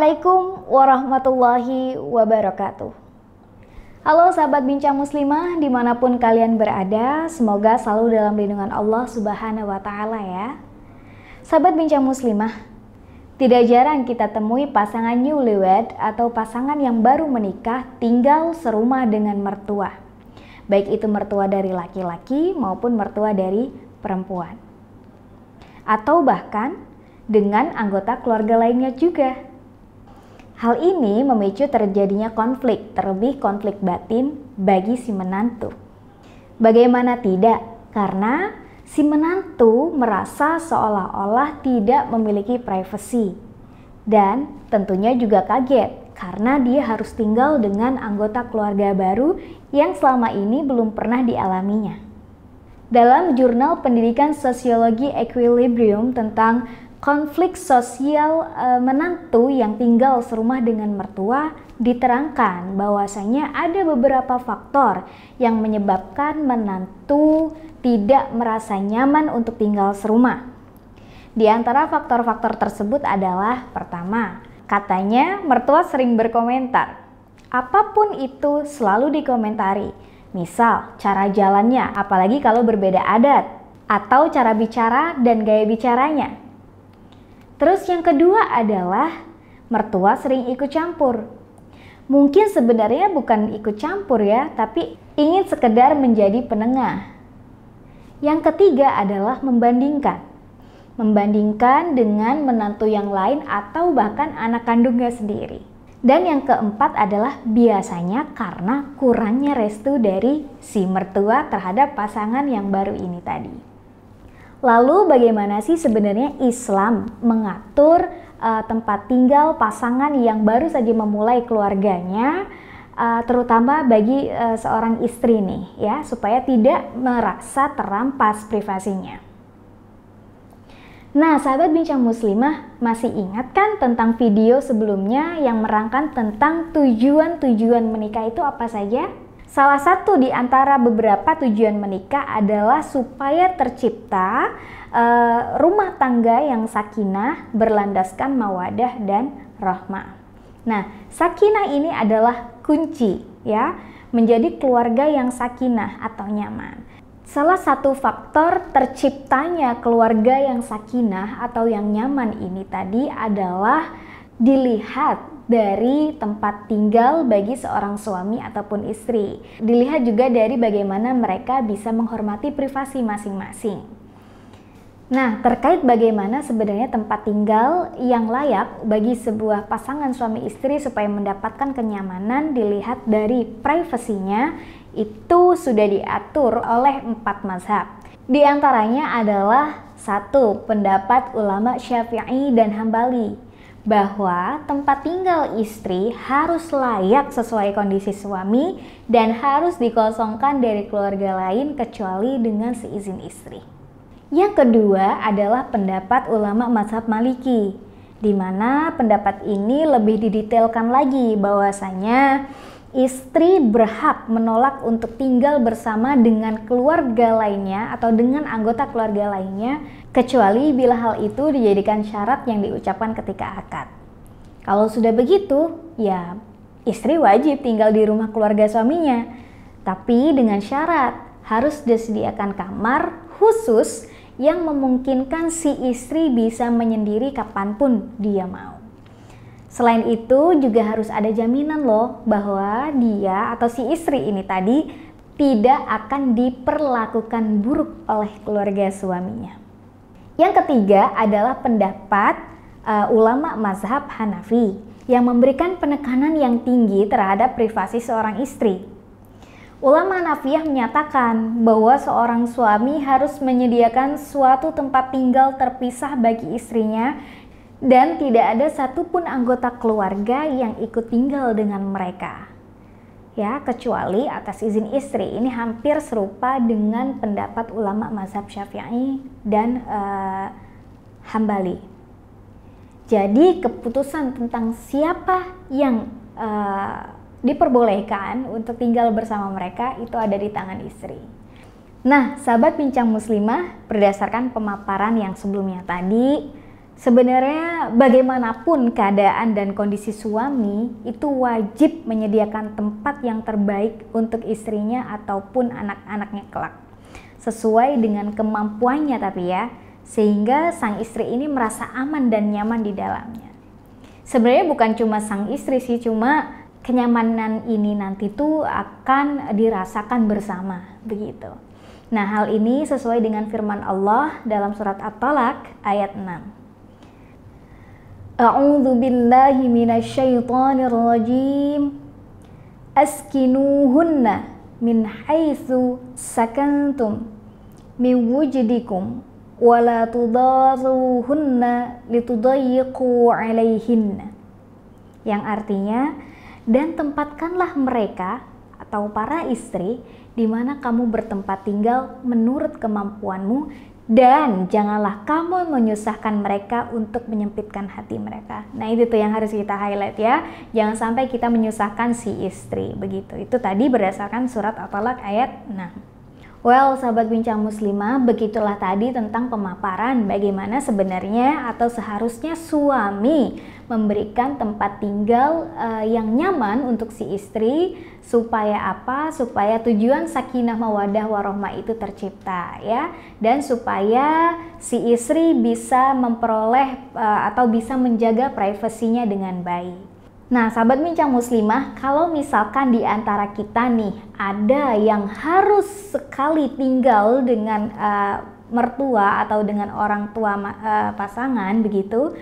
Assalamualaikum warahmatullahi wabarakatuh. Halo sahabat bincang muslimah dimanapun kalian berada, semoga selalu dalam lindungan Allah Subhanahu wa Ta'ala ya. Sahabat bincang muslimah, tidak jarang kita temui pasangan newlywed atau pasangan yang baru menikah tinggal serumah dengan mertua, baik itu mertua dari laki-laki maupun mertua dari perempuan, atau bahkan dengan anggota keluarga lainnya juga. Hal ini memicu terjadinya konflik, terlebih konflik batin bagi si menantu. Bagaimana tidak? Karena si menantu merasa seolah-olah tidak memiliki privasi. Dan tentunya juga kaget karena dia harus tinggal dengan anggota keluarga baru yang selama ini belum pernah dialaminya. Dalam jurnal pendidikan Sosiologi Equilibrium tentang konflik sosial menantu yang tinggal serumah dengan mertua, diterangkan bahwasanya ada beberapa faktor yang menyebabkan menantu tidak merasa nyaman untuk tinggal serumah. Di antara faktor-faktor tersebut adalah pertama, katanya mertua sering berkomentar. Apapun itu selalu dikomentari. Misal cara jalannya, apalagi kalau berbeda adat, atau cara bicara dan gaya bicaranya. Terus yang kedua adalah mertua sering ikut campur. Mungkin sebenarnya bukan ikut campur ya, tapi ingin sekedar menjadi penengah. Yang ketiga adalah membandingkan. Membandingkan dengan menantu yang lain atau bahkan anak kandungnya sendiri. Dan yang keempat adalah biasanya karena kurangnya restu dari si mertua terhadap pasangan yang baru ini tadi. Lalu bagaimana sih sebenarnya Islam mengatur tempat tinggal pasangan yang baru saja memulai keluarganya, terutama bagi seorang istri nih ya, supaya tidak merasa terampas privasinya. Nah, sahabat bincang muslimah, masih ingat kan tentang video sebelumnya yang merangkan tentang tujuan-tujuan menikah itu apa saja? Salah satu di antara beberapa tujuan menikah adalah supaya tercipta rumah tangga yang sakinah, berlandaskan mawadah dan rahmah. Nah, sakinah ini adalah kunci ya, menjadi keluarga yang sakinah atau nyaman. Salah satu faktor terciptanya keluarga yang sakinah atau yang nyaman ini tadi adalah dilihat dari tempat tinggal bagi seorang suami ataupun istri. Dilihat juga dari bagaimana mereka bisa menghormati privasi masing-masing. Nah, terkait bagaimana sebenarnya tempat tinggal yang layak bagi sebuah pasangan suami istri supaya mendapatkan kenyamanan, dilihat dari privasinya, itu sudah diatur oleh 4 mazhab. Di antaranya adalah 1. Pendapat ulama Syafi'i dan Hambali, bahwa tempat tinggal istri harus layak sesuai kondisi suami dan harus dikosongkan dari keluarga lain kecuali dengan seizin istri. Yang kedua adalah pendapat ulama mazhab Maliki, di mana pendapat ini lebih didetailkan lagi bahwasanya istri berhak menolak untuk tinggal bersama dengan keluarga lainnya atau dengan anggota keluarga lainnya, kecuali bila hal itu dijadikan syarat yang diucapkan ketika akad. Kalau sudah begitu, ya istri wajib tinggal di rumah keluarga suaminya, tapi dengan syarat harus disediakan kamar khusus yang memungkinkan si istri bisa menyendiri kapanpun dia mau. Selain itu juga harus ada jaminan loh bahwa dia atau si istri ini tadi tidak akan diperlakukan buruk oleh keluarga suaminya. Yang ketiga adalah pendapat ulama mazhab Hanafi yang memberikan penekanan yang tinggi terhadap privasi seorang istri. Ulama Hanafiyah menyatakan bahwa seorang suami harus menyediakan suatu tempat tinggal terpisah bagi istrinya dan tidak ada satupun anggota keluarga yang ikut tinggal dengan mereka. Ya, kecuali atas izin istri. Ini hampir serupa dengan pendapat ulama mazhab Syafi'i dan Hambali. Jadi keputusan tentang siapa yang diperbolehkan untuk tinggal bersama mereka itu ada di tangan istri. Nah, sahabat bincang muslimah, berdasarkan pemaparan yang sebelumnya tadi, Sebenarnya bagaimanapun keadaan dan kondisi suami, itu wajib menyediakan tempat yang terbaik untuk istrinya ataupun anak-anaknya kelak. Sesuai dengan kemampuannya tapi ya, sehingga sang istri ini merasa aman dan nyaman di dalamnya. Sebenarnya bukan cuma sang istri sih, cuma kenyamanan ini nanti tuh akan dirasakan bersama, begitu. Nah, hal ini sesuai dengan firman Allah dalam surat At-Talaq ayat 6. A'udzu billahi minasyaitonir rajim. Askinuhunna min haitsu sakantum min wujdikum wa la tudaruhunna litudayyiqu 'alaihinna. Yang artinya, dan tempatkanlah mereka atau para istri di mana kamu bertempat tinggal menurut kemampuanmu, dan janganlah kamu menyusahkan mereka untuk menyempitkan hati mereka. Nah, itu tuh yang harus kita highlight ya. Jangan sampai kita menyusahkan si istri, begitu. Itu tadi berdasarkan surat At-Talaq ayat 6. Well, sahabat bincang muslimah, begitulah tadi tentang pemaparan bagaimana sebenarnya atau seharusnya suami memberikan tempat tinggal yang nyaman untuk si istri, supaya apa? Supaya tujuan sakinah mawaddah warahmah itu tercipta ya, dan supaya si istri bisa memperoleh atau bisa menjaga privasinya dengan baik. Nah, sahabat bincang muslimah, kalau misalkan di antara kita nih ada yang harus sekali tinggal dengan mertua atau dengan orang tua pasangan begitu,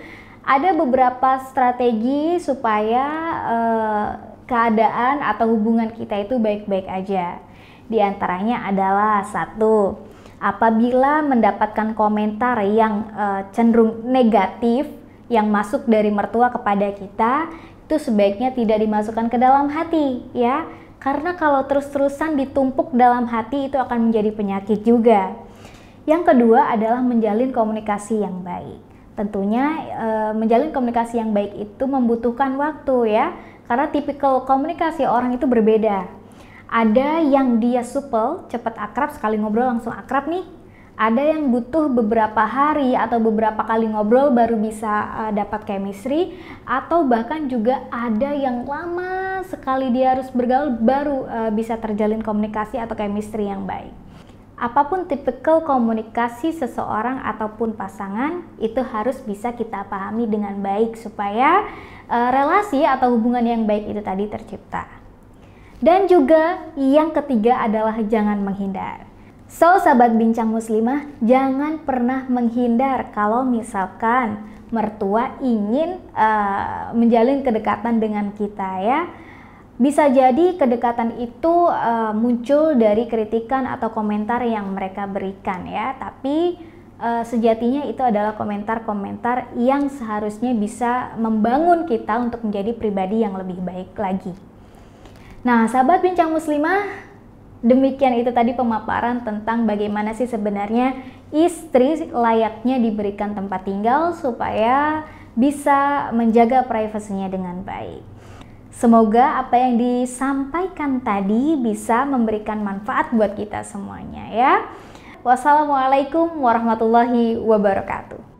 ada beberapa strategi supaya keadaan atau hubungan kita itu baik-baik aja. Di antaranya adalah satu, apabila mendapatkan komentar yang cenderung negatif yang masuk dari mertua kepada kita, itu sebaiknya tidak dimasukkan ke dalam hati ya, karena kalau terus-terusan ditumpuk dalam hati itu akan menjadi penyakit juga. Yang kedua adalah menjalin komunikasi yang baik. Tentunya menjalin komunikasi yang baik itu membutuhkan waktu ya, karena tipikal komunikasi orang itu berbeda. Ada yang dia supel, cepat akrab, sekali ngobrol langsung akrab nih. Ada yang butuh beberapa hari atau beberapa kali ngobrol baru bisa dapat chemistry, atau bahkan juga ada yang lama sekali dia harus bergaul baru bisa terjalin komunikasi atau chemistry yang baik. Apapun tipikal komunikasi seseorang ataupun pasangan, itu harus bisa kita pahami dengan baik supaya relasi atau hubungan yang baik itu tadi tercipta. Dan juga yang ketiga adalah jangan menghindar. So, sahabat bincang muslimah, jangan pernah menghindar kalau misalkan mertua ingin menjalin kedekatan dengan kita ya. Bisa jadi kedekatan itu muncul dari kritikan atau komentar yang mereka berikan ya, tapi sejatinya itu adalah komentar-komentar yang seharusnya bisa membangun kita untuk menjadi pribadi yang lebih baik lagi. Nah, sahabat bincang muslimah, demikian itu tadi pemaparan tentang bagaimana sih sebenarnya istri layaknya diberikan tempat tinggal supaya bisa menjaga privasinya dengan baik. Semoga apa yang disampaikan tadi bisa memberikan manfaat buat kita semuanya ya. Wassalamualaikum warahmatullahi wabarakatuh.